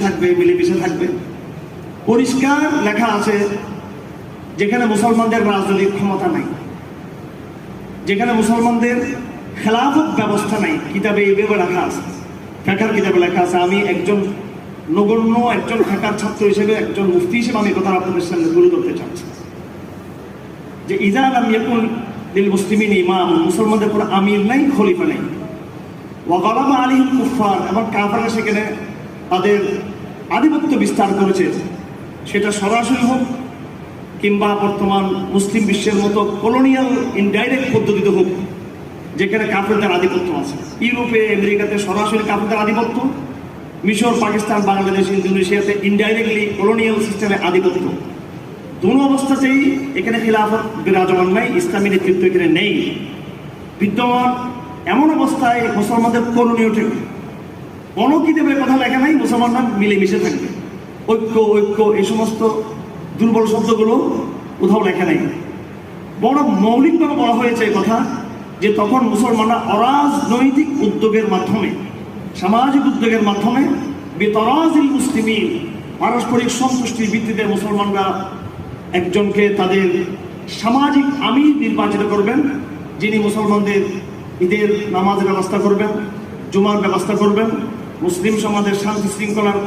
থাকবে, মিলেমিশে থাকবে। পরিষ্কার লেখা আছে যেখানে মুসলমানদের রাজনৈতিক ক্ষমতা নাই, যেখানে মুসলমানদের খেলাফত ব্যবস্থা নাই, কিতাবে এইভাবে লেখা আছে, ফিকহের কিতাবে লেখা আছে। আমি একজন নগণ্য একজন ফিকহের ছাত্র হিসেবে, একজন মুফতি হিসেবে আমি কথা আপনাদের সামনে তুলে ধরতে চাচ্ছি যে ইজা লাম ইয়াকুন লিল মুসলিমিন ইমাম, মুসলমানদের কোনো আমির নাই, খলিফা নাই। ওয়া গালাবা আলাইহিল কুফফার, এবং কাফেররা সেখানে তাদের আধিপত্য বিস্তার করেছে, সেটা সরাসরি হোক কিংবা বর্তমান মুসলিম বিশ্বের মতো কলোনিয়াল ইনডাইরেক্ট পদ্ধতিতে হোক, যেখানে কাফেরদের আধিপত্য আছে। ইউরোপে, আমেরিকাতে সরাসরি কাফেরদের আধিপত্য, মিশর, পাকিস্তান, বাংলাদেশ, ইন্দোনেশিয়াতে ইনডাইরেক্টলি কলোনিয়াল সিস্টেমে আধিপত্য। দুটো অবস্থাতেই এখানে খিলাফত বিরাজমান নাই, ইসলামী নেতৃত্ব এখানে নেই বিদ্যমান। এমন অবস্থায় মুসলমানদের করণীয় ঠিক অনকিতাবের কথা লেখা নাই, মুসলমানরা মিলেমিশে থাকবে, ঐক্য ঐক্য এই সমস্ত দুর্বল শব্দগুলো কোথাও লেখা নাই। বড় মৌলিকভাবে বলা হয়েছে এই কথা যে তখন মুসলমানরা অরাজনৈতিক উদ্যোগের মাধ্যমে, সামাজিক উদ্যোগের মাধ্যমে বিতরাজিল মুসলিমিন, পারস্পরিক সন্তুষ্টির ভিত্তিতে মুসলমানরা একজনকে তাদের সামাজিক আমির নির্বাচিত করবেন, যিনি মুসলমানদের ঈদের নামাজের ব্যবস্থা করবেন, জুমার ব্যবস্থা করবেন, মুসলিম সমাজের শান্তি শৃঙ্খলার